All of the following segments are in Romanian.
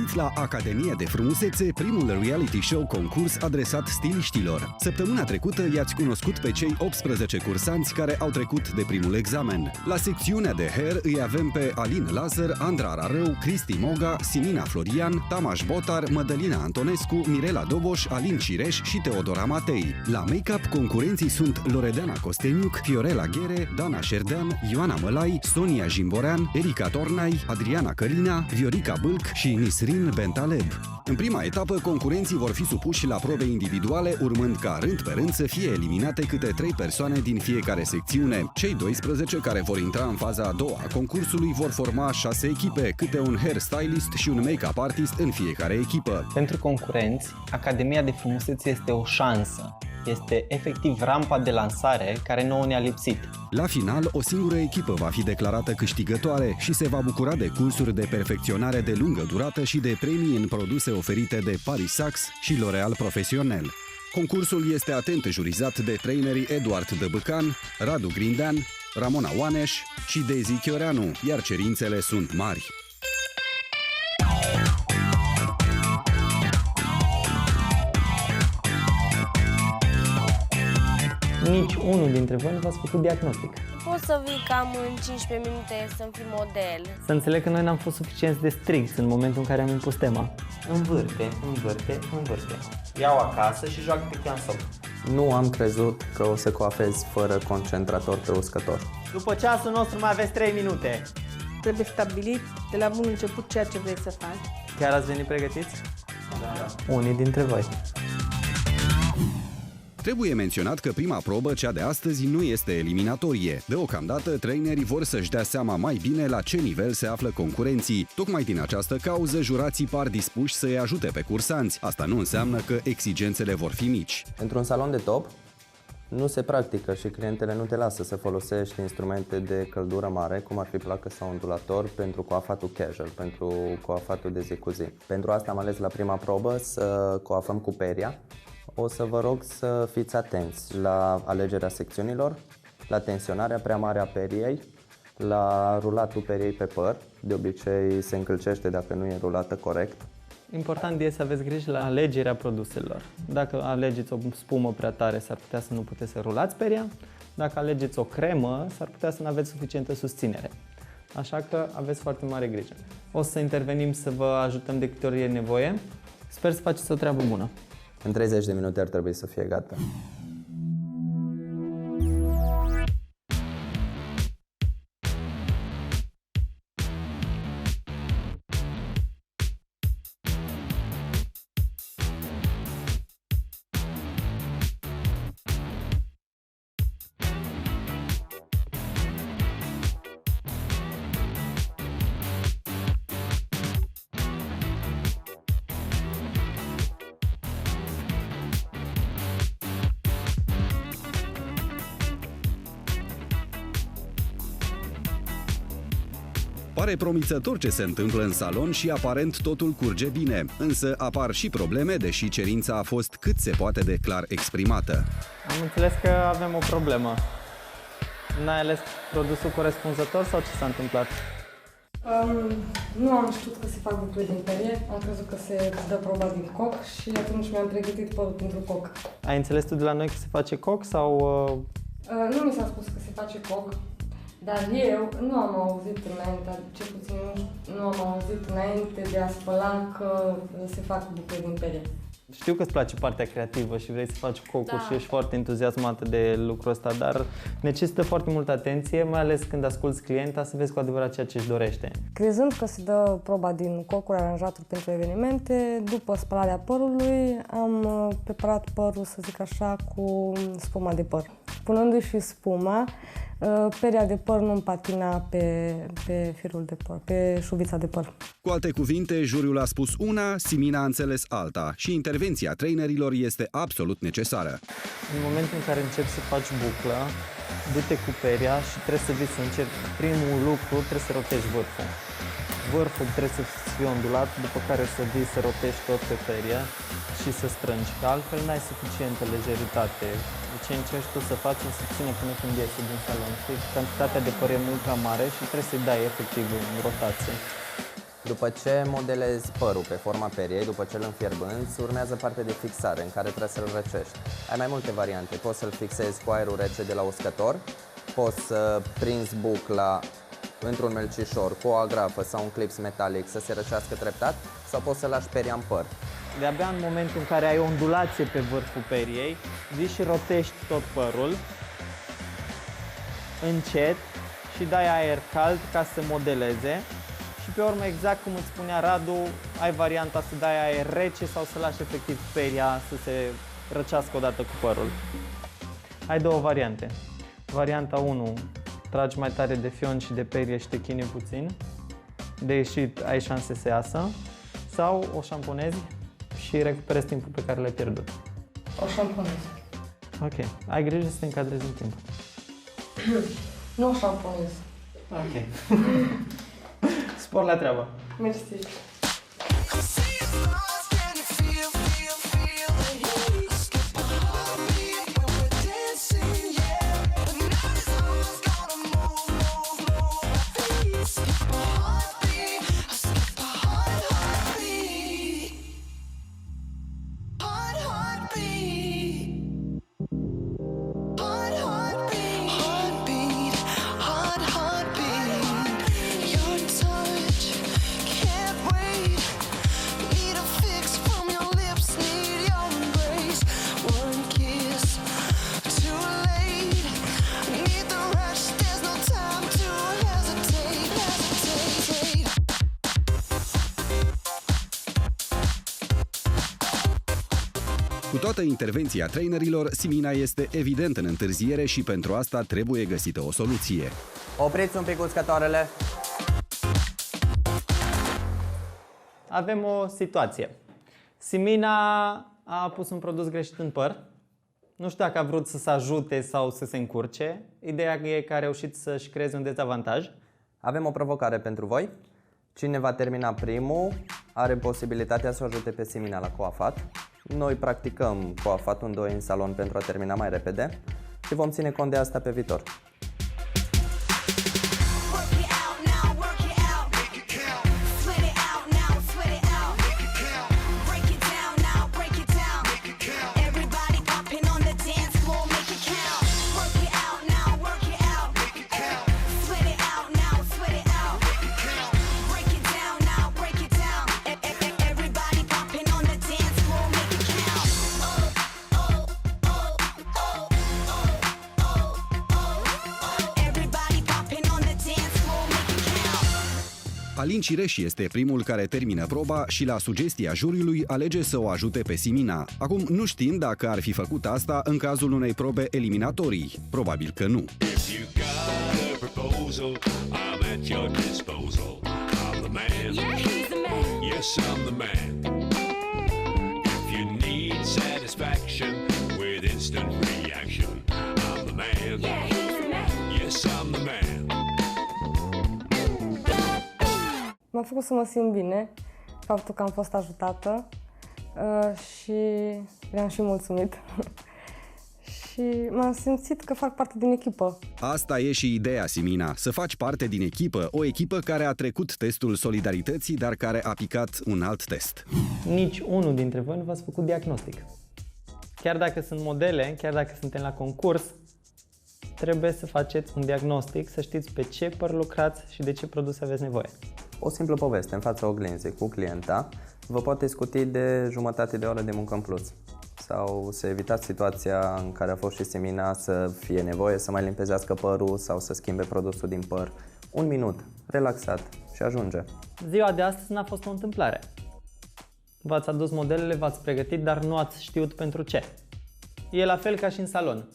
găsiți la Academia de Frumusețe, primul reality show concurs adresat stiliștilor. Săptămâna trecută i-ați cunoscut pe cei 18 cursanți care au trecut de primul examen. La secțiunea de hair îi avem pe Alin Lazar, Andra Rarău, Cristi Moga, Simina Florian, Tamaș Botar, Mădălina Antonescu, Mirela Doboș, Alin Cireș și Teodora Matei. La make-up concurenții sunt Loredana Costeniuc, Fiorella Ghere, Dana Șerdean, Ioana Mălai, Sonia Jimborean, Erica Tornai, Adriana Călina, Viorica Bâlc și Nisrin Bentaleb. În prima etapă, concurenții vor fi supuși la probe individuale, urmând ca rând pe rând să fie eliminate câte 3 persoane din fiecare secțiune. Cei 12 care vor intra în faza a doua a concursului vor forma 6 echipe, câte un hairstylist și un make-up artist în fiecare echipă. Pentru concurenți, Academia de Frumusețe este o șansă. Este efectiv rampa de lansare care nouă ne-a lipsit. La final, o singură echipă va fi declarată câștigătoare și se va bucura de cursuri de perfecționare de lungă durată și de premii în produse oferite de Paris Saks și L'Oréal Professionnel. Concursul este atent jurizat de trainerii Eduard Dăbăcan, Radu Grindean, Ramona Oaneș și Daisy Chioreanu, iar cerințele sunt mari. Nici unul dintre voi nu v-ați făcut diagnostic. Poți să vii cam în 15 minute să-mi fii model. Să înțeleg că noi n-am fost suficienți de stricți în momentul în care am impus tema. Învârte, învârte, învârte. Iau acasă și joacă pe piansou. Nu am crezut că o să coafez fără concentrator pe uscător. După ceasul nostru mai aveți 3 minute. Trebuie stabilit de la bun început ceea ce vrei să faci. Chiar ați venit pregătiți? Da. Unii dintre voi. Trebuie menționat că prima probă, cea de astăzi, nu este eliminatorie. Deocamdată, trainerii vor să-și dea seama mai bine la ce nivel se află concurenții. Tocmai din această cauză, jurații par dispuși să-i ajute pe cursanți. Asta nu înseamnă că exigențele vor fi mici. Într-un salon de top nu se practică și clientele nu te lasă să folosești instrumente de căldură mare, cum ar fi placă sau ondulator, pentru coafatul casual, pentru coafatul de zi cu zi. Pentru asta am ales la prima probă să coafăm cu peria. O să vă rog să fiți atenți la alegerea secțiunilor, la tensionarea prea mare a periei, la rulatul periei pe păr. De obicei se încălcește dacă nu e rulată corect. Important e să aveți grijă la alegerea produselor. Dacă alegeți o spumă prea tare, s-ar putea să nu puteți să rulați peria. Dacă alegeți o cremă, s-ar putea să nu aveți suficientă susținere. Așa că aveți foarte mare grijă. O să intervenim să vă ajutăm de câte ori e nevoie. Sper să faceți o treabă bună. În 30 de minute ar trebui să fie gata. Pare promițător ce se întâmplă în salon și aparent totul curge bine, însă apar și probleme, deși cerința a fost cât se poate de clar exprimată. Am înțeles că avem o problemă. N-ai ales produsul corespunzător sau ce s-a întâmplat? Nu am știut că se fac bucăți din perie, am crezut că se dă proba din coc și atunci mi-am pregătit părul pentru coc. Ai înțeles tu de la noi că se face coc sau... Nu mi s-a spus că se face coc, dar eu nu am auzit înainte, cel puțin nu am auzit înainte de a spăla că se fac bucăți din perie. Știu că îți place partea creativă și vrei să faci cocul Da. și ești foarte entuziasmată de lucrul ăsta, dar necesită foarte multă atenție, mai ales când asculți clienta, să vezi cu adevărat ceea ce își dorește. Crezând că se dă proba din cocuri aranjaturi pentru evenimente, după spălarea părului am preparat părul, să zic așa, cu spuma de păr. Punându-și spuma, peria de păr nu patina pe firul de păr, pe șuvița de păr. Cu alte cuvinte, juriul a spus una, Simina a înțeles alta și intervenția trainerilor este absolut necesară. În momentul în care începi să faci buclă, du-te cu peria și trebuie să vii să încerci. Primul lucru, trebuie să rotești vârful. Vârful trebuie să fie ondulat, după care să vii să rotești tot pe perie și să strângi, că altfel n-ai suficientă lejeritate. Ce încerci tu să faci în secțiune până când iese din salon. Cantitatea de păr e mult prea mare și trebuie să-i dai efectiv în rotație. După ce modelezi părul pe forma periei, după ce îl înfierbânți, urmează partea de fixare, în care trebuie să-l răcești. Ai mai multe variante. Poți să-l fixezi cu aerul rece de la uscător, poți să prinzi bucla într-un melcișor cu o agrafă sau un clips metalic să se răcească treptat, sau poți să lași peria în păr. De-abia în momentul în care ai o ondulație pe vârful periei, vii și rotești tot părul încet și dai aer cald ca să modeleze. Și pe urmă, exact cum îți spunea Radu, ai varianta să dai aer rece sau să lași efectiv peria să se răcească odată cu părul. Ai două variante. Varianta 1, tragi mai tare de fion și de perie și te chinui puțin. De ieșit ai șanse să iasă. Sau o șamponezi și recuperezi timpul pe care l-ai pierdut. O șamponez. Ok. Ai grijă să te încadrezi în timp. Nu o șamponez. Ok. Spor la treabă. Mersi. Cu toată intervenția trainerilor, Simina este evident în întârziere și pentru asta trebuie găsită o soluție. Opriți un pic uscătoarele. Avem o situație. Simina a pus un produs greșit în păr. Nu știu dacă a vrut să se ajute sau să se încurce. Ideea e că a reușit să-și creeze un dezavantaj. Avem o provocare pentru voi. Cine va termina primul are posibilitatea să o ajute pe Simina la coafat. Noi practicăm coafatul doi în salon pentru a termina mai repede și vom ține cont de asta pe viitor. Alin Cireș este primul care termină proba și la sugestia juriului alege să o ajute pe Simina. Acum nu știm dacă ar fi făcut asta în cazul unei probe eliminatorii. Probabil că nu. M-a făcut să mă simt bine faptul că am fost ajutată și le-am și mulțumit. Și m-am simțit că fac parte din echipă. Asta e și ideea, Simina, să faci parte din echipă, o echipă care a trecut testul solidarității, dar care a picat un alt test. Nici unul dintre voi nu v-ați făcut diagnostic. Chiar dacă sunt modele, chiar dacă suntem la concurs, trebuie să faceți un diagnostic, să știți pe ce păr lucrați și de ce produse aveți nevoie. O simplă poveste în fața oglinzii cu clienta vă poate scuti de jumătate de oră de muncă în plus. Sau să evitați situația în care a fost și Simina să fie nevoie să mai limpezească părul sau să schimbe produsul din păr. Un minut, relaxat și ajunge. Ziua de astăzi n-a fost o întâmplare. V-ați adus modelele, v-ați pregătit, dar nu ați știut pentru ce. E la fel ca și în salon.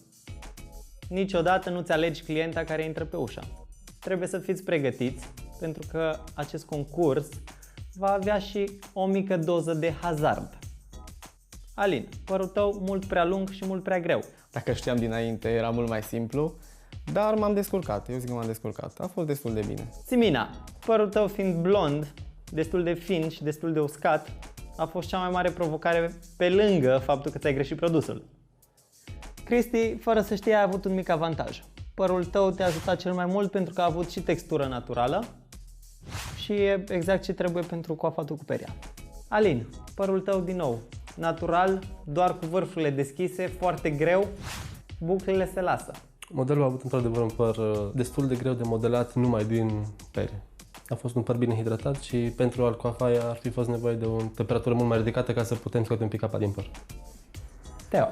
Niciodată nu-ți alegi clienta care intră pe ușă. Trebuie să fiți pregătiți, pentru că acest concurs va avea și o mică doză de hazard. Alin, părul tău mult prea lung și mult prea greu. Dacă știam dinainte, era mult mai simplu, dar m-am descurcat. Eu zic că m-am descurcat. A fost destul de bine. Simina, părul tău fiind blond, destul de fin și destul de uscat, a fost cea mai mare provocare pe lângă faptul că ți-ai greșit produsul. Cristi, fără să știi, ai avut un mic avantaj. Părul tău te-a ajutat cel mai mult pentru că a avut și textură naturală și e exact ce trebuie pentru coafatul cu peria. Alin, părul tău din nou, natural, doar cu vârfurile deschise, foarte greu, buclele se lasă. Modelul a avut într-adevăr un păr destul de greu de modelat numai din perie. A fost un păr bine hidratat și pentru a-l coafa ar fi fost nevoie de o temperatură mult mai ridicată ca să putem scoate un pic apa din păr. Teo.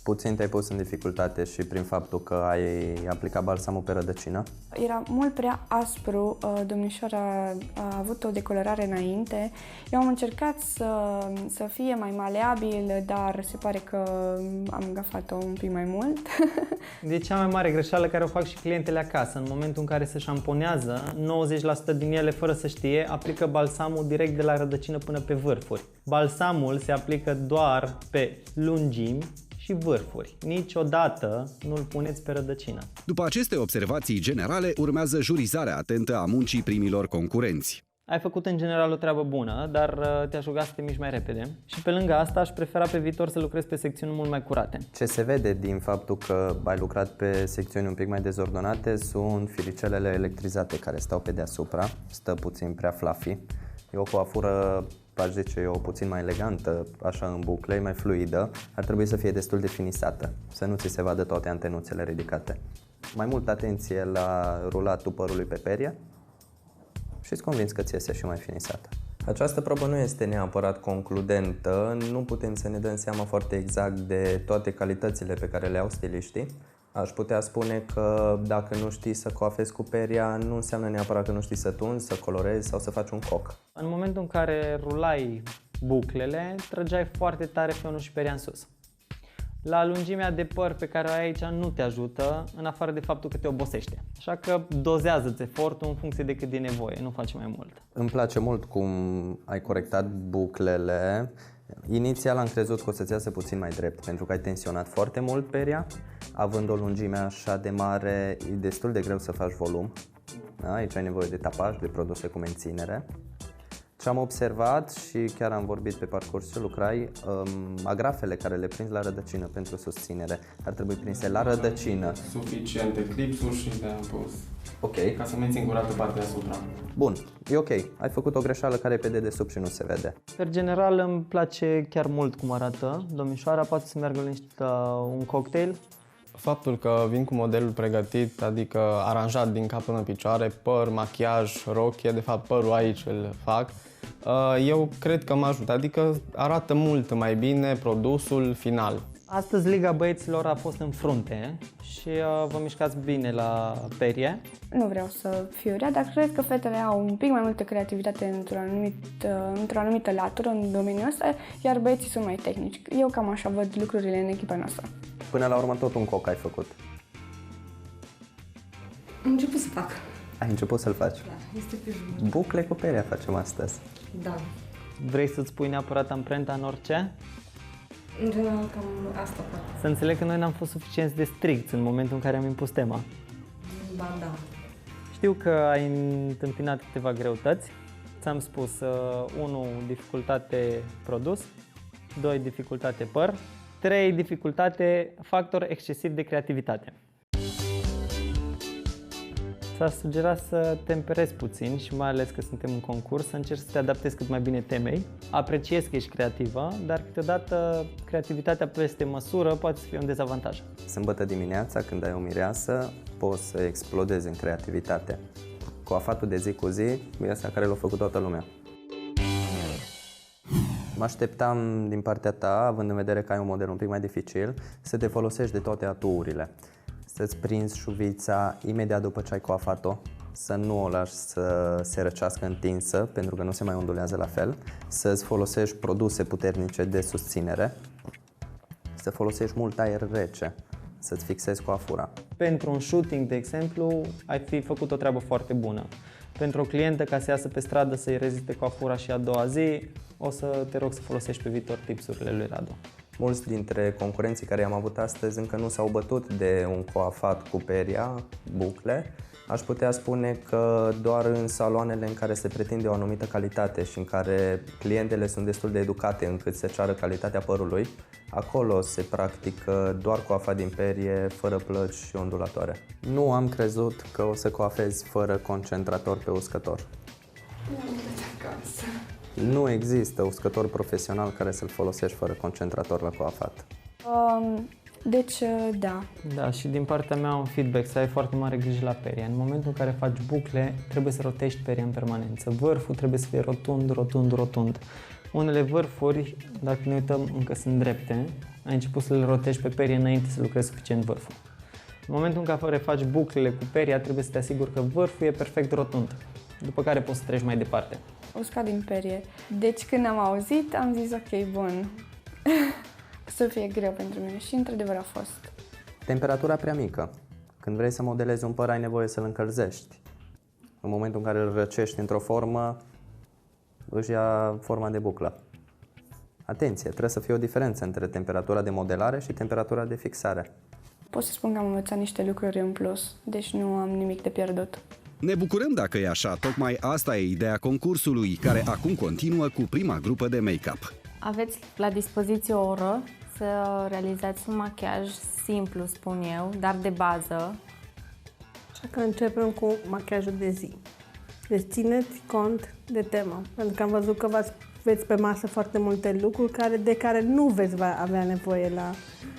Puțin te-ai pus în dificultate și prin faptul că ai aplicat balsamul pe rădăcină? Era mult prea aspru, domnișoara a avut o decolorare înainte. Eu am încercat să fie mai maleabil, dar se pare că am gafat-o un pic mai mult. E cea mai mare greșeală care o fac și clientele acasă. În momentul în care se șamponează, 90% din ele, fără să știe, aplică balsamul direct de la rădăcină până pe vârfuri. Balsamul se aplică doar pe lungimi și vârfuri. Niciodată nu-l puneți pe rădăcină. După aceste observații generale, urmează jurizarea atentă a muncii primilor concurenți. Ai făcut în general o treabă bună, dar te-aș ruga să te miști mai repede. Și pe lângă asta aș prefera pe viitor să lucrezi pe secțiuni mult mai curate. Ce se vede din faptul că ai lucrat pe secțiuni un pic mai dezordonate sunt firicelele electrizate care stau pe deasupra, stă puțin prea fluffy. E o coafură, aș zice eu, puțin mai elegantă, așa în bucle, mai fluidă, ar trebui să fie destul de finisată, să nu ți se vadă toate antenuțele ridicate. Mai multă atenție la rulatul părului pe perie și îți convins că ți iese și mai finisată. Această probă nu este neapărat concludentă, nu putem să ne dăm seama foarte exact de toate calitățile pe care le au stiliștii. Aș putea spune că dacă nu știi să coafezi cu peria, nu înseamnă neapărat că nu știi să tunzi, să colorezi sau să faci un coc. În momentul în care rulai buclele, trăgeai foarte tare fionul și peria în sus. La lungimea de păr pe care o ai aici nu te ajută, în afară de faptul că te obosește. Așa că dozează-ți efortul în funcție de cât e nevoie, nu faci mai mult. Îmi place mult cum ai corectat buclele. Inițial am crezut că o să-ți iasă puțin mai drept, pentru că ai tensionat foarte mult peria. Având o lungime așa de mare, e destul de greu să faci volum. Da? Aici ai nevoie de tapaj, de produse cu menținere. Ce am observat și chiar am vorbit pe parcurs ce lucrai, agrafele care le prinzi la rădăcină pentru susținere ar trebui prinse la rădăcină. Suficiente clipsuri și le-am pus. Ok. Ca să mențin curată partea deasupra. Bun, e ok. Ai făcut o greșeală care e pe dedesubt și nu se vede. Per general îmi place chiar mult cum arată domnișoara, poate să meargă liniștit un cocktail. Faptul că vin cu modelul pregătit, adică aranjat din cap până în picioare, păr, machiaj, rochie, de fapt părul aici îl fac, eu cred că mă ajută, adică arată mult mai bine produsul final. Astăzi Liga Băieților a fost în frunte și vă mișcați bine la perie. Nu vreau să fiu rea, dar cred că fetele au un pic mai multă creativitate într-o anumită latură în domeniul ăsta, iar băieții sunt mai tehnici. Eu cam așa văd lucrurile în echipa noastră. Până la urmă tot un coc ai făcut. Am început să fac. Ai început să-l faci? Da, este pe jur. Bucle cu peria facem astăzi. Da. Vrei să-ți pui neapărat amprenta în orice? În general, cam asta fac. Să înțeleg că noi n-am fost suficient de stricți în momentul în care am impus tema. Ba da. Știu că ai întâmpinat câteva greutăți. Ți-am spus 1. Dificultate produs, 2. Dificultate păr, 3. Dificultate factor excesiv de creativitate. S-ar sugera să temperezi puțin și mai ales că suntem în concurs, să încerci să te adaptezi cât mai bine temei. Apreciez că ești creativă, dar câteodată creativitatea peste măsură poate să fie un dezavantaj. Sâmbătă dimineața, când ai o mireasă, poți să explodezi în creativitate. Coafatul de zi cu zi e asta care l-a făcut toată lumea. Mă așteptam din partea ta, având în vedere că ai un model un pic mai dificil, să te folosești de toate aturile. Să-ți prinzi șuvița imediat după ce ai coafat-o, să nu o lași să se răcească întinsă, pentru că nu se mai ondulează la fel, să-ți folosești produse puternice de susținere, să folosești mult aer rece, să-ți fixezi coafura. Pentru un shooting, de exemplu, ai fi făcut o treabă foarte bună. Pentru o clientă, ca să iasă pe stradă să-i reziste coafura și a doua zi, o să te rog să folosești pe viitor tipsurile lui Radu. Mulți dintre concurenții care i-am avut astăzi încă nu s-au bătut de un coafat cu peria, bucle. Aș putea spune că doar în saloanele în care se pretinde o anumită calitate și în care clientele sunt destul de educate încât să ceară calitatea părului, acolo se practică doar coafat din perie, fără plăci și ondulatoare. Nu am crezut că o să coafezi fără concentrator pe uscător. Nu există uscător profesional care să-l folosești fără concentrator la coafat. Deci, da. Da, și din partea mea un feedback, să ai foarte mare grijă la perie. În momentul în care faci bucle, trebuie să rotești peria în permanență. Vârful trebuie să fie rotund, rotund, rotund. Unele vârfuri, dacă ne uităm, încă sunt drepte. Ai început să le rotești pe perie înainte să lucrezi suficient vârful. În momentul în care faci buclele cu peria, trebuie să te asiguri că vârful e perfect rotund, după care poți să treci mai departe. Uscat din perie. Deci când am auzit, am zis ok, bun, să fie greu pentru mine și într-adevăr a fost. Temperatura prea mică. Când vrei să modelezi un păr, ai nevoie să-l încălzești. În momentul în care îl răcești într-o formă, își ia forma de buclă. Atenție, trebuie să fie o diferență între temperatura de modelare și temperatura de fixare. Pot să spun că am învățat niște lucruri în plus, deci nu am nimic de pierdut. Ne bucurăm dacă e așa, tocmai asta e ideea concursului, care acum continuă cu prima grupă de make-up. Aveți la dispoziție o oră să realizați un machiaj simplu, spun eu, dar de bază. Așa că începem cu machiajul de zi. Deci țineți cont de temă, pentru că am văzut că aveți pe masă foarte multe lucruri de care nu veți avea nevoie la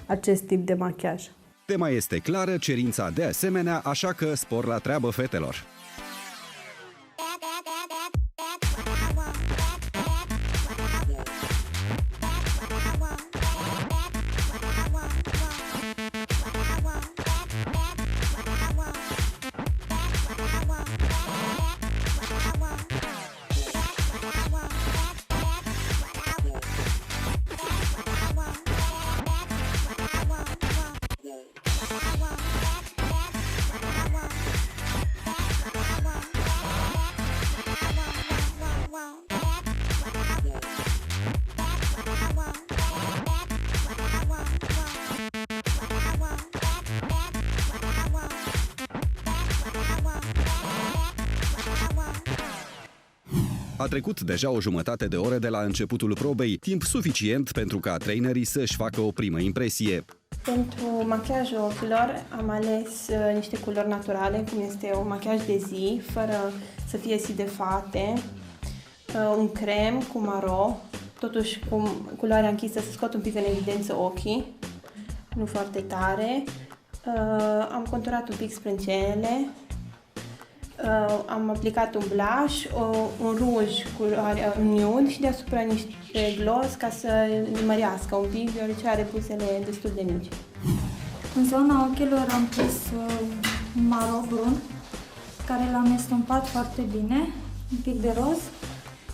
acest tip de machiaj. Tema este clară, cerința de asemenea, așa că spor la treabă, fetelor! A trecut deja o jumătate de oră de la începutul probei, timp suficient pentru ca trainerii să-și facă o primă impresie. Pentru machiajul ochilor am ales niște culori naturale, cum este un machiaj de zi, fără să fie sidefate, un crem cu maro, totuși cu culoarea închisă să scot un pic în evidență ochii, nu foarte tare. Am conturat un pic sprâncenele. Am aplicat un blush, un ruj cu nude și deasupra niște gloss ca să mărească un pic, deoarece are buzele destul de mici. În zona ochilor am pus un maro brun, care l-am estompat foarte bine, un pic de roz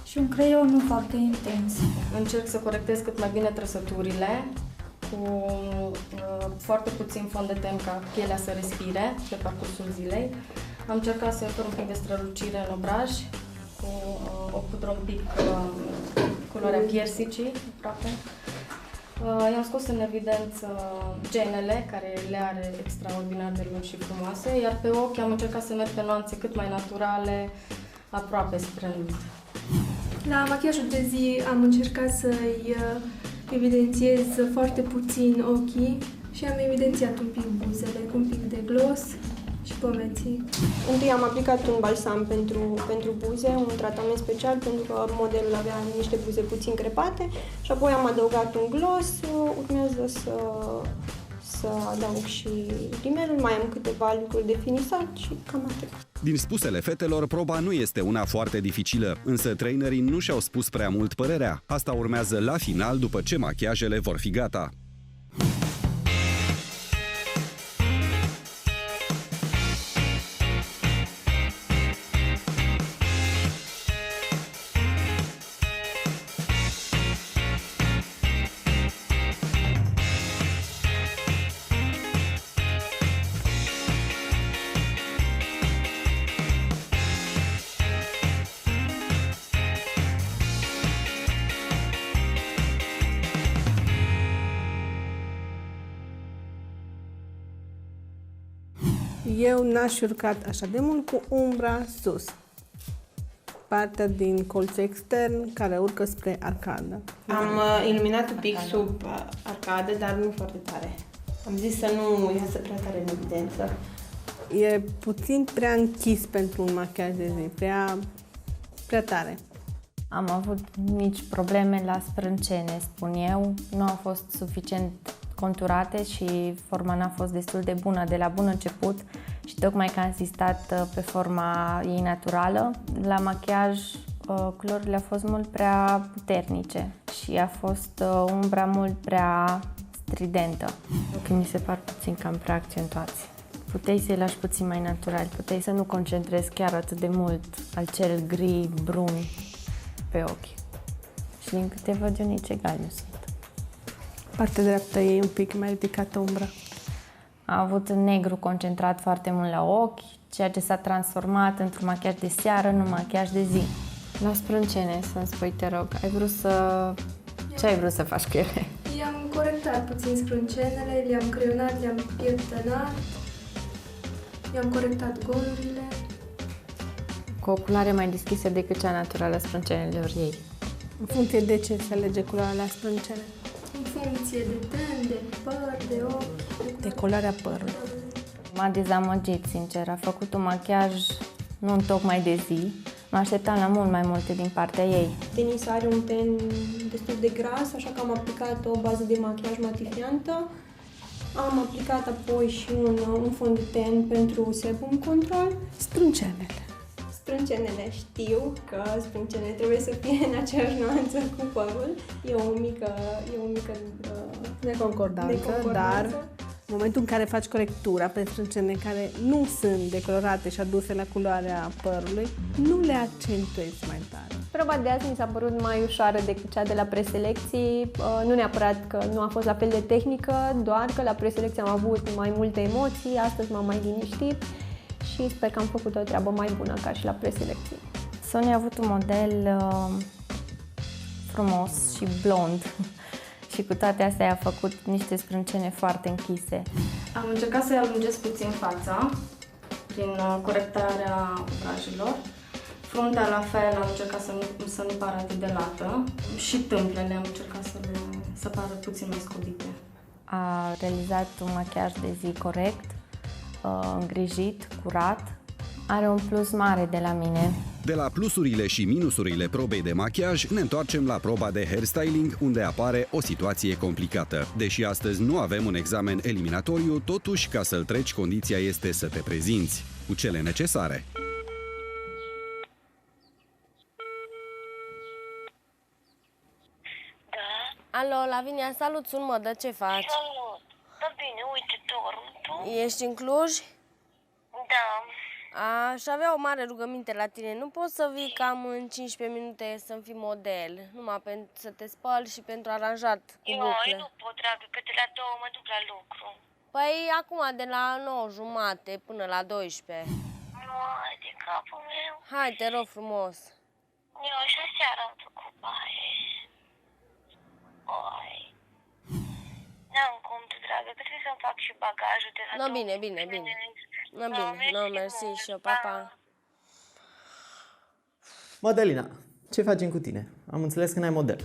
și un creion nu foarte intens. Încerc să corectez cât mai bine trăsăturile, cu foarte puțin fond de ten ca pielea să respire pe parcursul zilei. Am încercat să ofer un pic de strălucire în obraj, cu o pudră un pic culoarea piersicii, aproape. I-am scos în evidență genele, care le are extraordinar de lungi și frumoase, iar pe ochi am încercat să merg pe nuanțe cât mai naturale, aproape spre nude. La machiajul de zi am încercat să-i evidențiez foarte puțin ochii și am evidențiat un pic buzele cu un pic de gloss și pomeții. Întâi am aplicat un balsam pentru buze, un tratament special pentru că modelul avea niște buze puțin crepate și apoi am adăugat un gloss, urmează să adaug și rimelul, mai am câteva lucruri de finisat și cam atât. Din spusele fetelor, proba nu este una foarte dificilă, însă trainerii nu și-au spus prea mult părerea. Asta urmează la final, după ce machiajele vor fi gata. Eu n-aș urcat așa de mult cu umbra sus. Partea din colț extern care urcă spre arcadă. Am iluminat un pic sub arcadă, dar nu foarte tare. Am zis să nu iasă prea tare în evidență. E puțin prea închis pentru un machiaj de zi, prea Prea tare. Am avut mici probleme la sprâncene, spun eu. Nu au fost suficient conturate și forma n-a fost destul de bună de la bun început și tocmai că am insistat pe forma ei naturală. La machiaj culorile au fost mult prea puternice și a fost umbra mult prea stridentă. Ochii mi se par puțin cam prea accentuați. Puteai să-i lași puțin mai natural, puteai să nu concentrezi chiar atât de mult acel gri brun pe ochi. Și din câte văd eu, nici egal nu sunt. Partea dreaptă e un pic mai ridicată umbra. A avut negru concentrat foarte mult la ochi, ceea ce s-a transformat într-un machiaj de seară în un machiaj de zi. La sprâncene, să-mi spui, te rog, ce ai vrut să faci cu ele? I-am corectat puțin sprâncenele, le-am creionat, le-am pieptănat, i-am corectat golurile. Cu o culoare mai deschisă decât cea naturală a sprâncenelor ei. În funcție de ce se alege culoarea la sprâncene? În funcție de ten, de păr, de ochi. De culoarea părului. M-a dezamăgit, sincer. A făcut un machiaj nu tocmai de zi. Mă așteptam la mult mai multe din partea ei. Denisa are un ten destul de gras, așa că am aplicat o bază de machiaj matifiantă. Am aplicat apoi și un fond de ten pentru sebum control. Sprâncenele. Sprâncenele, știu că sprâncenele trebuie să fie în aceeași nuanță cu părul. E o mică neconcordanță, dar în momentul în care faci corectura pe sprâncene care nu sunt decolorate și aduse la culoarea părului, nu le accentuezi mai tare. Proba de azi mi s-a părut mai ușoară decât cea de la preselecții, nu neapărat că nu a fost la fel de tehnică, doar că la preselecție am avut mai multe emoții, astăzi m-am mai liniștit și sper că am făcut o treabă mai bună ca și la preselecții. Sonia a avut un model frumos și blond și cu toate astea a făcut niște sprâncene foarte închise. Am încercat să-i alungesc puțin fața prin corectarea obrajilor. Fruntea la fel am încercat să nu pară atât de lată și tâmplele am încercat să pară puțin mai scobite. A realizat un machiaj de zi corect, îngrijit, curat. Are un plus mare de la mine. De la plusurile și minusurile probei de machiaj, ne întoarcem la proba de hairstyling, unde apare o situație complicată. Deși astăzi nu avem un examen eliminatoriu, totuși, ca să-l treci, condiția este să te prezinți cu cele necesare. Alo, Lavinia, salut, sunt Mădă, ce faci? Salut! Da bine, uite, dorm, tu? Ești în Cluj? Da. Aș avea o mare rugăminte la tine. Nu poți să vii cam în 15 minute să-mi fii model? Numai pentru să te spăl și pentru aranjat cu bucle. Eu nu pot, dragă, că de la 2 mă duc la lucru. Păi acum de la 9:30 până la 12. Nu, ai de capul meu. Hai, te rog frumos. Eu așa seara am făcut baie. Oi. N-am cum, tu, dragă, că trebuie să-mi fac și bagajul de la bine. No, mersi și eu, papa. Mădălina, ce facem cu tine? Am înțeles că n-ai model.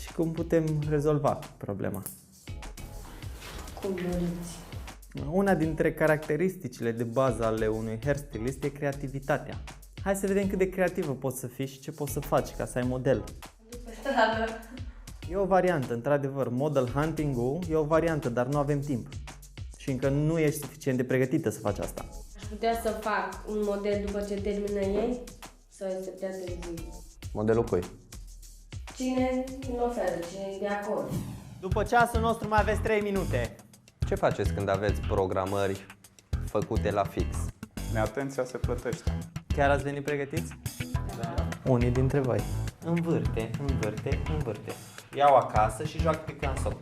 Și cum putem rezolva problema? Cum doriți? Una dintre caracteristicile de bază ale unui hairstylist e creativitatea. Hai să vedem cât de creativă poți să fii și ce poți să faci ca să ai model. E o variantă, într-adevăr, model hunting-ul e o variantă, dar nu avem timp. Și încă nu ești suficient de pregătită să faci asta. Aș putea să fac un model după ce termină ei? Sau este prea târziu? Modelul cui? Cine îl oferă? Cine e de acord? După ceasul nostru mai aveți 3 minute. Ce faceți când aveți programări făcute la fix? Neatenția se plătește. Chiar ați venit pregătiți? Da. Unii dintre voi. Învârte. Iau acasă și joacă pe consol.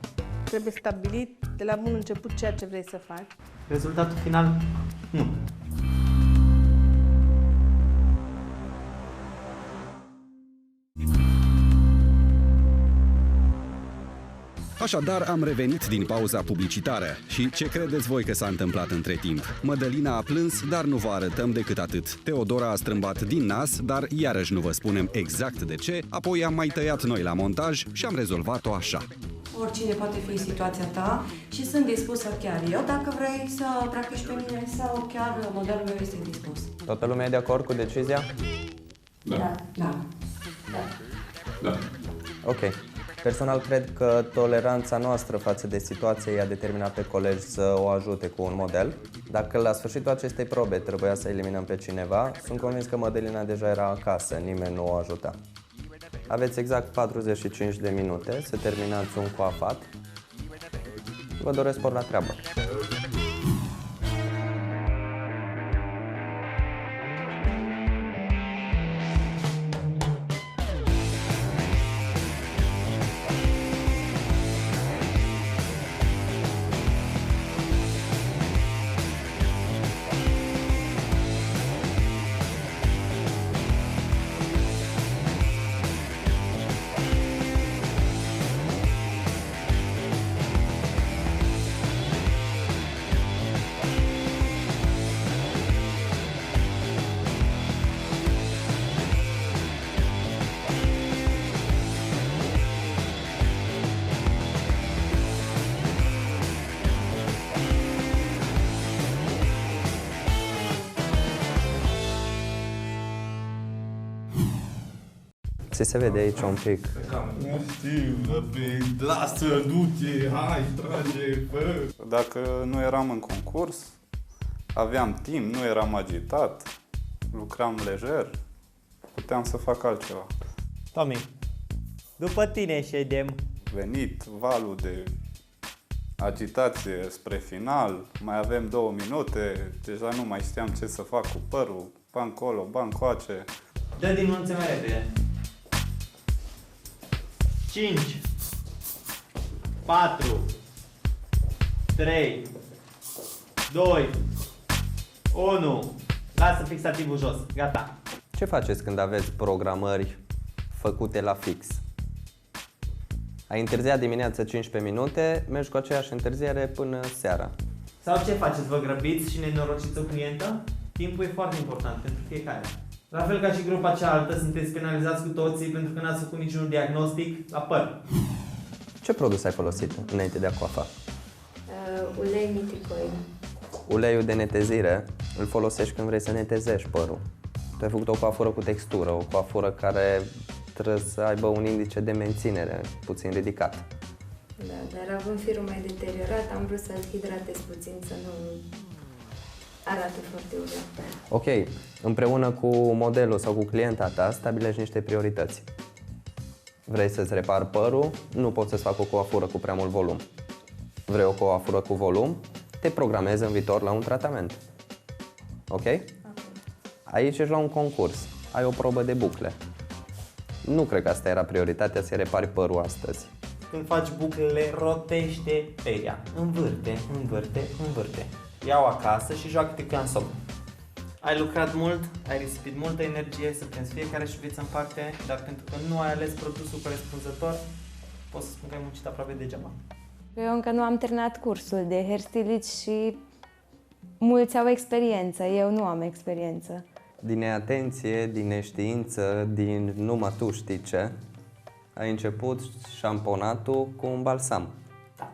Trebuie stabilit de la bun început ceea ce vrei să faci. Rezultatul final, nu. Așadar, am revenit din pauza publicitară. Și ce credeți voi că s-a întâmplat între timp? Mădălina a plâns, dar nu vă arătăm decât atât. Teodora a strâmbat din nas, dar iarăși nu vă spunem exact de ce. Apoi am mai tăiat noi la montaj și am rezolvat-o așa. Oricine poate fi situația ta și sunt dispusă chiar eu, dacă vrei să practici pe mine sau chiar modelul meu este dispus. Toată lumea e de acord cu decizia? Da. Ok. Personal cred că toleranța noastră față de situație i-a determinat pe colegi să o ajute cu un model. Dacă la sfârșitul acestei probe trebuia să eliminăm pe cineva, sunt convins că Mădălina deja era acasă, nimeni nu o ajuta. Aveți exact 45 de minute să terminați un coafat. Vă doresc spor la treabă! Ți se vede aici un pic. Nu știu, lasă, du-te, hai, trage, fă. Dacă nu eram în concurs, aveam timp, nu eram agitat, lucram lejer, puteam să fac altceva. Tomi, după tine ședem. Venit valul de agitație spre final, mai avem 2 minute, deja nu mai știam ce să fac cu părul, ban colo, ban coace. Dă din mulțime mai repede. 5, 4, 3, 2, 1. Lasă fixativul jos. Gata. Ce faceți când aveți programări făcute la fix? Ai întârziat dimineața 15 minute, mergi cu aceeași întârziere până seara. Sau ce faceți? Vă grăbiți și nenorociți o clientă? Timpul e foarte important pentru fiecare. La fel ca și grupa cealaltă, sunteți penalizați cu toții pentru că n-ați făcut niciun diagnostic la păr. Ce produs ai folosit înainte de a coafa? Ulei mitricoid. Uleiul de netezire îl folosești când vrei să netezești părul. Tu ai făcut o coafură cu textură, o coafură care trebuie să aibă un indice de menținere puțin ridicat. Da, dar având firul mai deteriorat, am vrut să-l hidratez puțin, să nu arate foarte urât. Ok, împreună cu modelul sau cu clienta ta stabilești niște priorități. Vrei să-ți repari părul, nu poți să-ți faci o coafură cu prea mult volum. Vrei o coafură cu volum, te programezi în viitor la un tratament. Ok? Aici ești la un concurs, ai o probă de bucle. Nu cred că asta era prioritatea, să repari părul astăzi. Când faci buclele, rotește peria. Învârte, învârte, învârte. Ia-o acasă și joacă-te ca în somn. Ai lucrat mult, ai risipit multă energie să prinzi fiecare șuviță în parte, dar pentru că nu ai ales produsul corespunzător, pot să spun că ai muncit aproape degeaba. Eu încă nu am terminat cursul de hairstylist și mulți au experiență, eu nu am experiență. Din neatenție, din neștiință, din numai tu știi ce, ai început șamponatul cu un balsam. Da.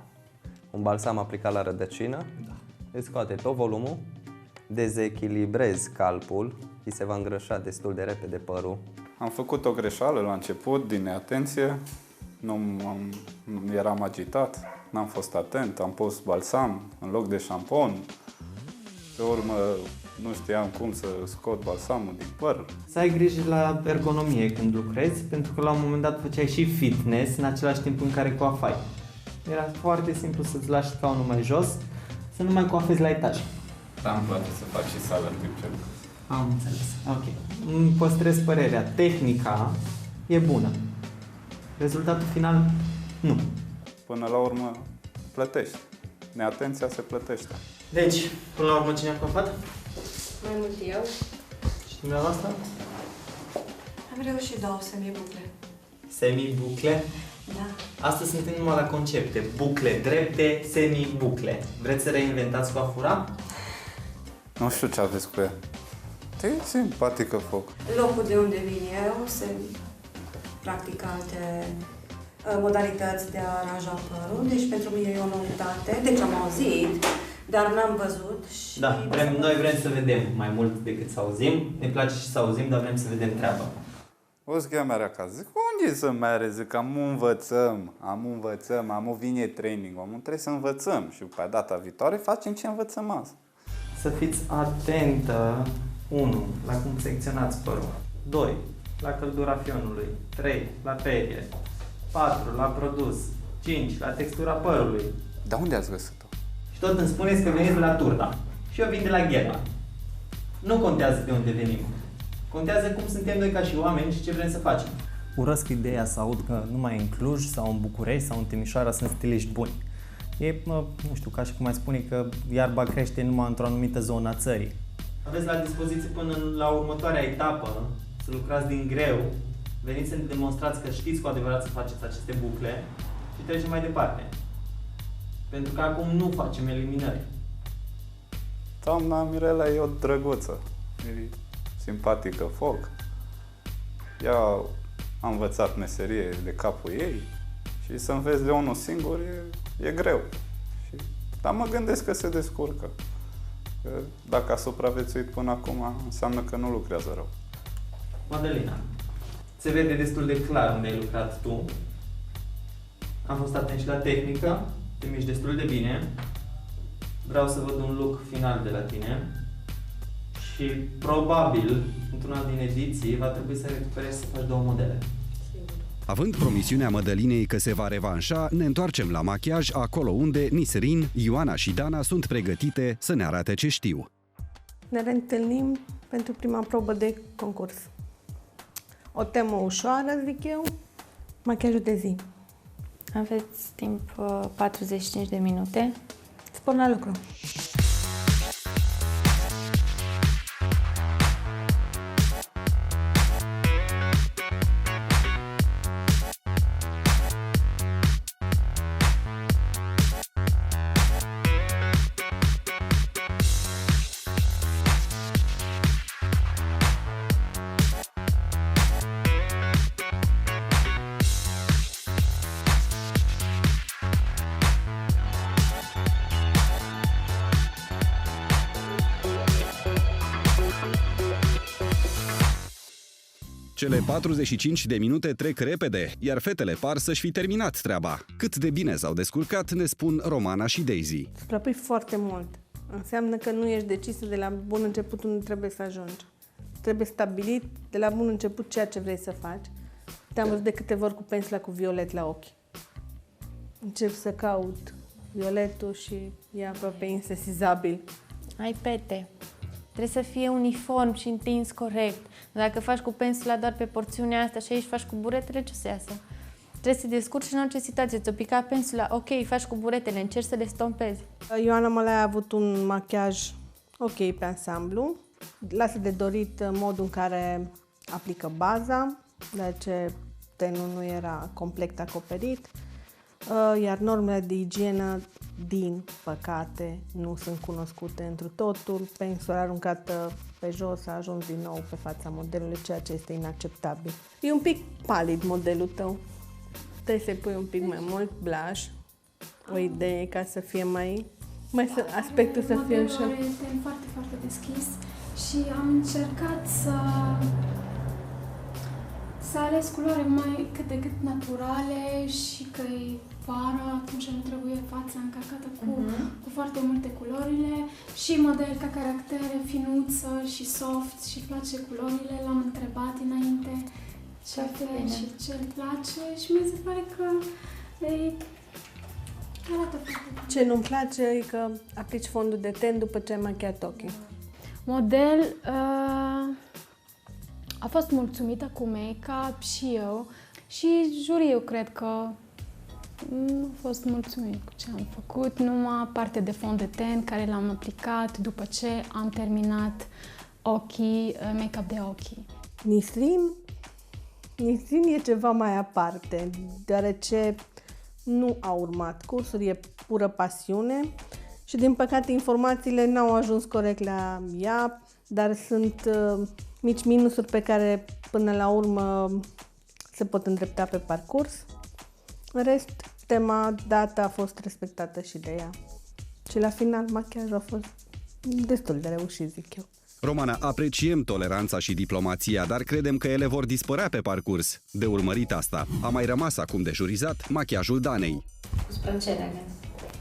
Un balsam aplicat la rădăcină, da. Îți scoate tot volumul, dezechilibrezi scalpul, îi se va îngrășa destul de repede părul. Am făcut o greșeală la început, din neatenție, eram agitat, n-am fost atent, am pus balsam în loc de șampon. Pe urmă nu știam cum să scot balsamul din păr. Să ai grijă la ergonomie când lucrezi, pentru că la un moment dat făceai și fitness în același timp în care coafai. Era foarte simplu să-ți lași scaunul mai jos, să nu mai coafezi la etaj. Da, îmi place să fac și sală în timp ce lucrez. Am înțeles. Ok. Îmi păstrez părerea. Tehnica e bună. Rezultatul final, nu. Până la urmă, plătești. Neatenția se plătește. Deci, până la urmă, cine a coafat? Mai mult eu. Și dumneavoastră? Am reușit 2 semi-bucle. Semi-bucle? Da. Astăzi suntem numai la concepte. Bucle drepte, semi-bucle. Vreți să reinventați coafura? Nu știu ce aveți cu ea. E simpatică foc. Locul de unde vin eu se practică alte modalități de a aranja părul, deci pentru mine e o noutate. Deci am auzit, dar n-am văzut și... Da, noi vrem să vedem mai mult decât să auzim. Ne place și să auzim, dar vrem să vedem treaba. O să cheamă acasă. Zic, unde să mere? Zic, am vine training, trebuie să învățăm. Și pe data viitoare facem ce învățăm azi. Să fiți atentă, 1. La cum secționați părul, 2. La căldura fionului, 3. La perie, 4. La produs, 5. La textura părului. Dar unde ați găsit-o? Și tot îmi spuneți că veniți de la Turda. Și eu vin de la Gherla. Nu contează de unde venim. Contează cum suntem noi ca și oameni și ce vrem să facem. Urăsc ideea să aud că numai în Cluj sau în București sau în Timișoara sunt stiliști buni. E, nu știu, ca și cum ai spune că iarba crește numai într-o anumită zonă a țării. Aveți la dispoziție până la următoarea etapă să lucrați din greu, veniți să ne demonstrați că știți cu adevărat să faceți aceste bucle și trecem mai departe. Pentru că acum nu facem eliminări. Doamna Mirela e o drăguță, e simpatică, foc. Ea a învățat meserie de capul ei și să înveți de unul singur e greu. Dar mă gândesc că se descurcă. Că dacă a supraviețuit până acum, înseamnă că nu lucrează rău. Madalina, se vede destul de clar unde ai lucrat tu. Am fost atent și la tehnică, te miști destul de bine. Vreau să văd un look final de la tine. Și probabil, într-una din ediții, va trebui să recuperezi să faci 2 modele. Având promisiunea Mădălinei că se va revanșa, ne întoarcem la machiaj, acolo unde Nisrin, Ioana și Dana sunt pregătite să ne arate ce știu. Ne reîntâlnim pentru prima probă de concurs. O temă ușoară, zic eu, machiajul de zi. Aveți timp 45 de minute. Spor la lucru. Cele 45 de minute trec repede, iar fetele par să-și fi terminat treaba. Cât de bine s-au descurcat, ne spun Romana și Daisy. Suprapui foarte mult. Înseamnă că nu ești decisă de la bun început unde trebuie să ajungi. Trebuie stabilit de la bun început ceea ce vrei să faci. Te-am văzut de câteva ori cu pensula cu violet la ochi. Încep să caut violetul și e aproape insesizabil. Ai pete. Trebuie să fie uniform și întins corect. Dacă faci cu pensula doar pe porțiunea asta și aici faci cu buretele, ce o să iasă? Trebuie să te descurci în orice situație. Ți-o pica pensula, ok, faci cu buretele, încerci să le stompezi. Ioana Mălai a avut un machiaj ok pe ansamblu. Lasă de dorit modul în care aplică baza, deoarece tenul nu era complet acoperit. Iar normele de igienă, din păcate, nu sunt cunoscute întru totul. Pensula aruncată pe jos a ajuns din nou pe fața modelului, ceea ce este inacceptabil. E un pic palid modelul tău. Trebuie să pui un pic mai mult blush, o idee ca să fie mai aspectul să fie ușor. Modelul are ten foarte, foarte deschis și am încercat să ales culoare mai cât de cât naturale și că e vara, atunci nu trebuie fața încărcată cu foarte multe culorile și model ca caractere, finuță și soft și place culorile, l-am întrebat înainte ce îl place și mi se pare că arată foarte bine. Ce nu-mi place e că aplici fondul de ten după ce ai machiat ochii. Model, a fost mulțumită cu make-up și eu și juriul cred că nu a fost mulțumit cu ce am făcut, numai partea de fond de ten care l-am aplicat după ce am terminat ochii, make-up de ochii. Nisrin e ceva mai aparte, deoarece nu a urmat cursuri, e pură pasiune și din păcate informațiile n-au ajuns corect la ea, dar sunt mici minusuri pe care până la urmă se pot îndrepta pe parcurs. În rest, tema dată a fost respectată și de ea. Și la final machiajul a fost destul de reușit, zic eu. Romana, apreciem toleranța și diplomația, dar credem că ele vor dispărea pe parcurs. De urmărit asta. A mai rămas acum de jurizat machiajul Danei. Cu sprâncenele.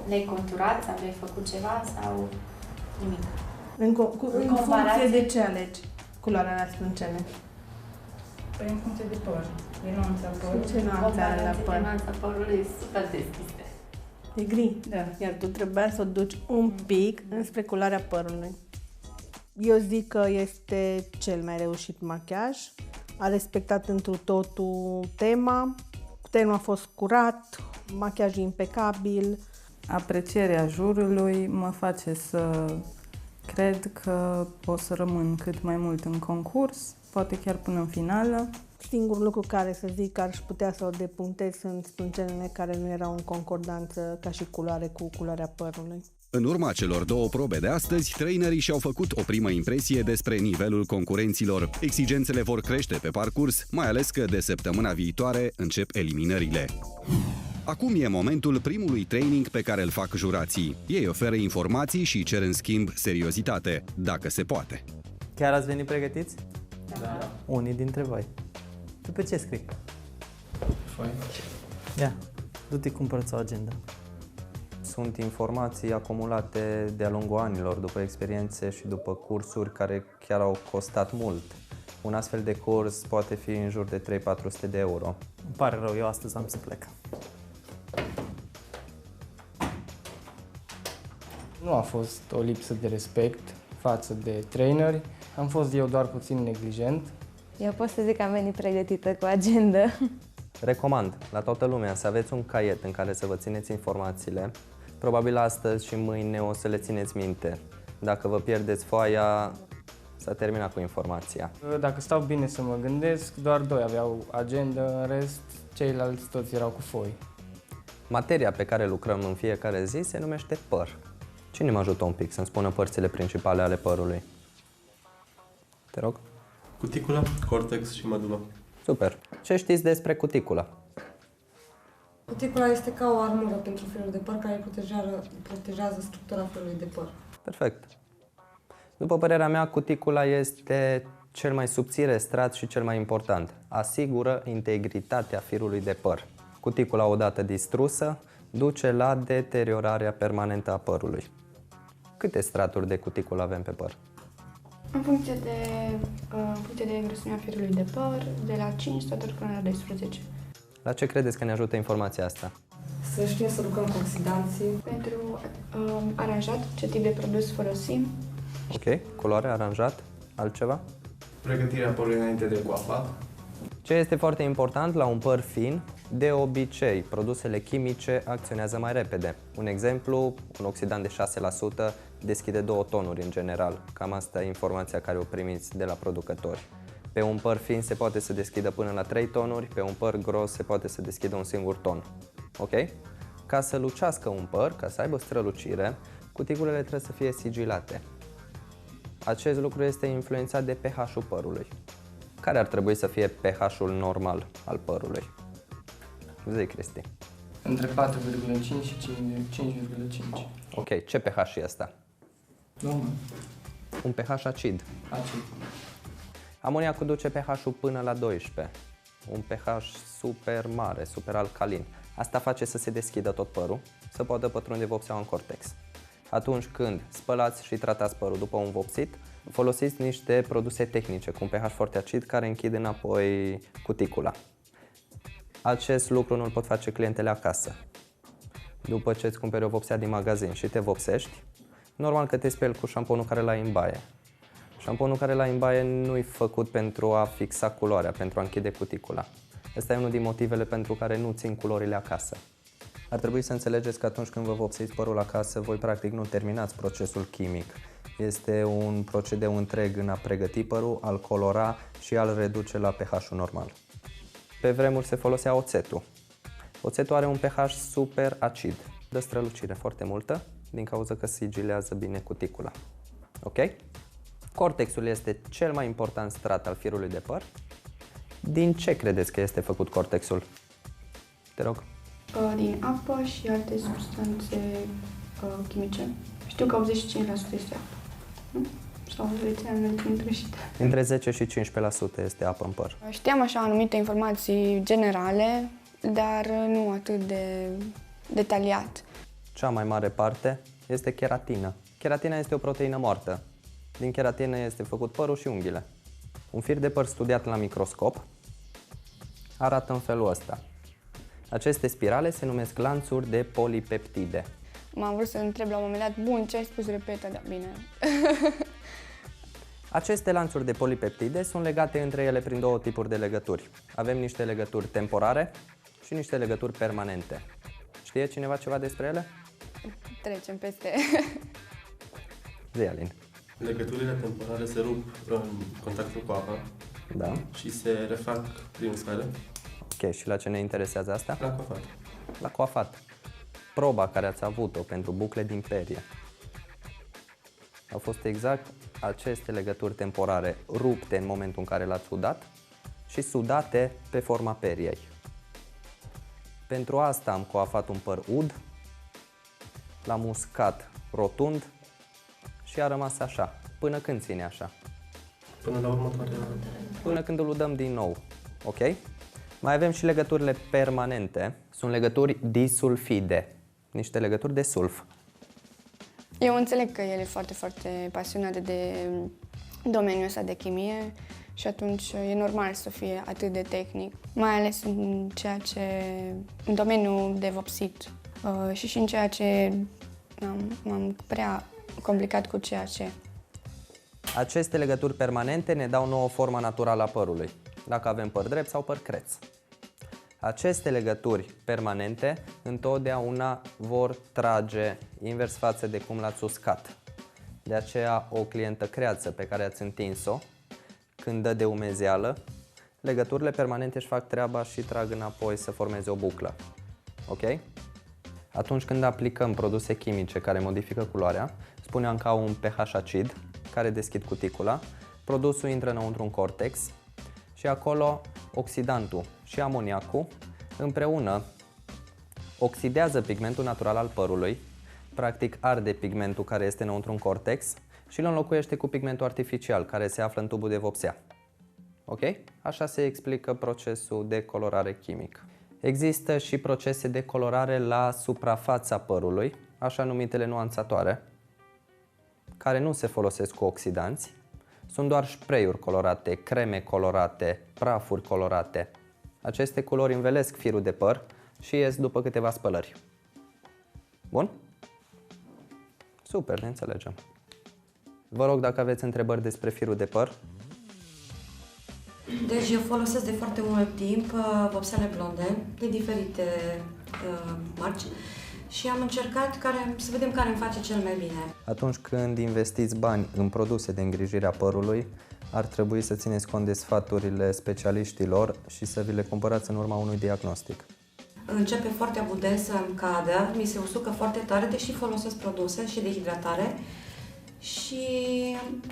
Le-ai conturat sau le-ai făcut ceva sau nimic? În funcție de ce alegi culoarea la sprâncene? Păi în funcție de păr. De nuanța părului. Ce nuanță are la păr? Nuanța părului e super deschisă. E gri. Da. Iar tu trebuia să o duci un pic înspre culoarea părului. Eu zic că este cel mai reușit machiaj. A respectat întru totul tema. Tema a fost curat, machiajul impecabil. Aprecierea jurului mă face să cred că o să rămân cât mai mult în concurs, poate chiar până în finală. Singurul lucru care să zic că aș putea să o depunctez sunt sprâncenele care nu erau în concordanță ca și culoare cu culoarea părului. În urma celor două probe de astăzi, trainerii și-au făcut o primă impresie despre nivelul concurenților. Exigențele vor crește pe parcurs, mai ales că de săptămâna viitoare încep eliminările. Acum e momentul primului training pe care îl fac jurații. Ei oferă informații și cer în schimb seriozitate, dacă se poate. Chiar ați venit pregătiți? Da. Unii dintre voi. Tu pe ce scrii? Foi. Ia, du-te cumpără-ți o agenda. Sunt informații acumulate de-a lungul anilor, după experiențe și după cursuri care chiar au costat mult. Un astfel de curs poate fi în jur de 300-400 de euro. Îmi pare rău, eu astăzi am să plec. Nu a fost o lipsă de respect față de traineri. Am fost eu doar puțin neglijent. Eu pot să zic că am venit pregătită cu agenda. Recomand la toată lumea să aveți un caiet în care să vă țineți informațiile. Probabil astăzi și mâine o să le țineți minte. Dacă vă pierdeți foaia, s-a terminat cu informația. Dacă stau bine să mă gândesc, doar doi aveau agenda, în rest ceilalți toți erau cu foi. Materia pe care lucrăm în fiecare zi se numește păr. Cine mă ajută un pic să-mi spună părțile principale ale părului? Te rog? Cuticula, cortex și medulă. Super. Ce știți despre cuticula? Cuticula este ca o armură pentru firul de păr care protejează structura firului de păr. Perfect. După părerea mea, cuticula este cel mai subțire strat și cel mai important. Asigură integritatea firului de păr. Cuticula, odată distrusă, duce la deteriorarea permanentă a părului. Câte straturi de cuticulă avem pe păr? În funcție de grăsimea firului de păr, de la 5 straturi până la 12. La ce credeți că ne ajută informația asta? Să știm să lucrăm cu oxidanții. Pentru aranjat, ce tip de produs folosim. Ok, culoare, aranjat, altceva? Pregătirea părului înainte de coafat. Ce este foarte important la un păr fin, de obicei, produsele chimice acționează mai repede. Un exemplu, un oxidant de 6% deschide 2 tonuri în general. Cam asta e informația care o primiți de la producători. Pe un păr fin se poate să deschidă până la 3 tonuri, pe un păr gros se poate să deschidă un singur ton. Ok? Ca să lucească un păr, ca să aibă strălucire, cuticulele trebuie să fie sigilate. Acest lucru este influențat de pH-ul părului. Care ar trebui să fie pH-ul normal al părului? Zi, Cristi. Între 4,5 și 5,5. Ok, ce pH e ăsta? Normal. Un pH acid. Acid. Amoniacul duce pH-ul până la 12. Un pH super mare, super alcalin. Asta face să se deschidă tot părul, să poată pătrunde vopseaua în cortex. Atunci când spălați și tratați părul după un vopsit, folosiți niște produse tehnice cu un pH foarte acid care închid înapoi cuticula. Acest lucru nu îl pot face clientele acasă. După ce îți cumperi o vopsea din magazin și te vopsești, normal că te speli cu șamponul care l-ai în baie. Șamponul care l-ai în baie nu e făcut pentru a fixa culoarea, pentru a închide cuticula. Ăsta e unul din motivele pentru care nu țin culorile acasă. Ar trebui să înțelegeți că atunci când vă vopsiți părul acasă, voi practic nu terminați procesul chimic. Este un procedeu întreg în a pregăti părul, a-l colora și a-l reduce la pH-ul normal. Pe vremuri se folosea oțetul. Oțetul are un pH super acid, dă strălucire foarte multă, din cauza că sigilează bine cuticula. Ok? Cortexul este cel mai important strat al firului de păr. Din ce credeți că este făcut cortexul? Te rog. Din apă și alte substanțe chimice. Știu că 85% este apă. Nu? Sau rețeam greșite. Între 10 și 15% este apă în păr. Știam așa anumite informații generale, dar nu atât de detaliat. Cea mai mare parte este keratină. Keratina este o proteină moartă. Din keratină este făcut părul și unghiile. Un fir de păr studiat la microscop arată în felul ăsta. Aceste spirale se numesc lanțuri de polipeptide. M-am vrut să întreb la un moment dat, bun, ce ai spus, repetă, dar bine. Aceste lanțuri de polipeptide sunt legate între ele prin două tipuri de legături. Avem niște legături temporare și niște legături permanente. Știe cineva ceva despre ele? Trecem peste. Zi, Alin. Legăturile temporare se rup în contactul cu apa, da, și se refac prin uscare. Ok, și la ce ne interesează asta? La coafat. La coafat. Proba care ați avut-o pentru bucle din perie au fost exact aceste legături temporare rupte în momentul în care l-ați sudat și sudate pe forma periei. Pentru asta am coafat un păr ud, l-am uscat rotund și a rămas așa. Până când ține așa? Până la următoarea. Până când îl udăm din nou. Ok? Mai avem și legăturile permanente. Sunt legături disulfide. Niște legături de sulf. Eu înțeleg că el e foarte, foarte pasionat de domeniul ăsta de chimie și atunci e normal să fie atât de tehnic, mai ales în domeniul de vopsit și în ceea ce m-am prea complicat cu ceea ce. Aceste legături permanente ne dau nouă forma naturală a părului, dacă avem păr drept sau păr creț. Aceste legături permanente întotdeauna vor trage invers față de cum l-ați uscat. De aceea o clientă creață pe care ați întins-o, când dă de umezeală, legăturile permanente își fac treaba și trag înapoi să formeze o buclă. Ok? Atunci când aplicăm produse chimice care modifică culoarea, spuneam că au un pH acid care deschid cuticula, produsul intră înăuntru un cortex și acolo oxidantul și amoniacul împreună oxidează pigmentul natural al părului, practic arde pigmentul care este înăuntru un cortex și îl înlocuiește cu pigmentul artificial care se află în tubul de vopsea. Ok? Așa se explică procesul de colorare chimic. Există și procese de colorare la suprafața părului, așa numitele nuanțatoare, care nu se folosesc cu oxidanți. Sunt doar spray-uri colorate, creme colorate, prafuri colorate. Aceste culori învelesc firul de păr și ies după câteva spălări. Bun? Super, ne înțelegem. Vă rog dacă aveți întrebări despre firul de păr. Deci eu folosesc de foarte mult timp vopsele blonde de diferite marci și am încercat să vedem care îmi face cel mai bine. Atunci când investiți bani în produse de îngrijire a părului, ar trebui să țineți cont de sfaturile specialiștilor și să vi le cumpărați în urma unui diagnostic. Începe foarte abundent să-mi cadă, mi se usucă foarte tare, deși folosesc produse și de hidratare și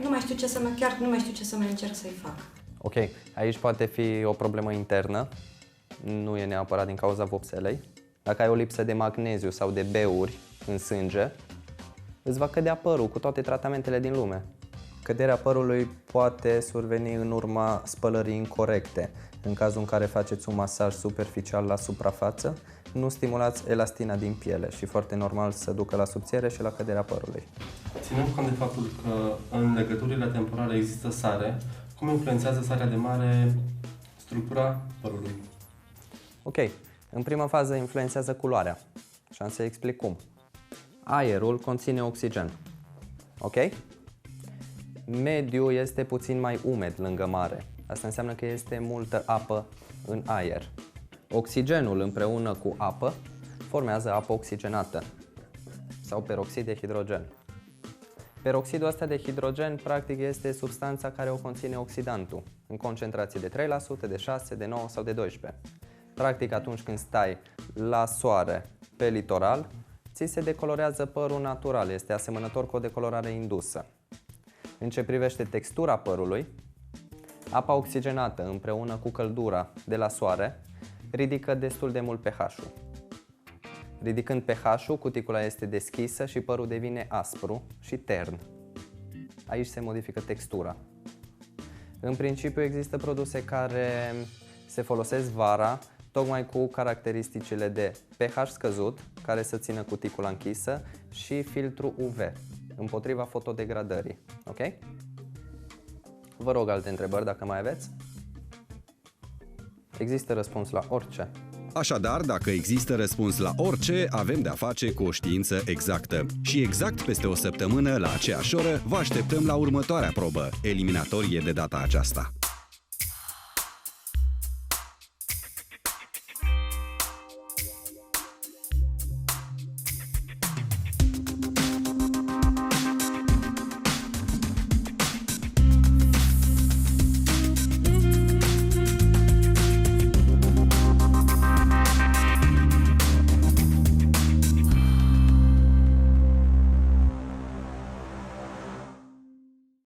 nu mai știu ce să mai încerc să-i fac. Ok, aici poate fi o problemă internă, nu e neapărat din cauza vopselei. Dacă ai o lipsă de magneziu sau de B-uri în sânge, îți va cădea părul cu toate tratamentele din lume. Căderea părului poate surveni în urma spălării incorrecte. În cazul în care faceți un masaj superficial la suprafață, nu stimulați elastina din piele și foarte normal să ducă la subțiere și la căderea părului. Ținând cont de faptul că în legăturile temporale există sare, cum influențează sarea de mare structura părului? Ok, în prima fază influențează culoarea și am să explic cum. Aerul conține oxigen, ok? Mediul este puțin mai umed lângă mare. Asta înseamnă că este multă apă în aer. Oxigenul împreună cu apă formează apă oxigenată sau peroxid de hidrogen. Peroxidul ăsta de hidrogen practic este substanța care o conține oxidantul în concentrații de 3%, de 6, de 9 sau de 12. Practic atunci când stai la soare pe litoral, ți se decolorează părul natural, este asemănător cu o decolorare indusă. În ce privește textura părului, apa oxigenată împreună cu căldura de la soare ridică destul de mult pH-ul. Ridicând pH-ul, cuticula este deschisă și părul devine aspru și tern. Aici se modifică textura. În principiu există produse care se folosesc vara, tocmai cu caracteristicile de pH scăzut, care să țină cuticula închisă, și filtru UV, împotriva fotodegradării. Ok? Vă rog alte întrebări dacă mai aveți. Există răspuns la orice. Așadar, dacă există răspuns la orice, avem de-a face cu o știință exactă. Și exact peste o săptămână, la aceeași oră, vă așteptăm la următoarea probă, eliminatorie de data aceasta.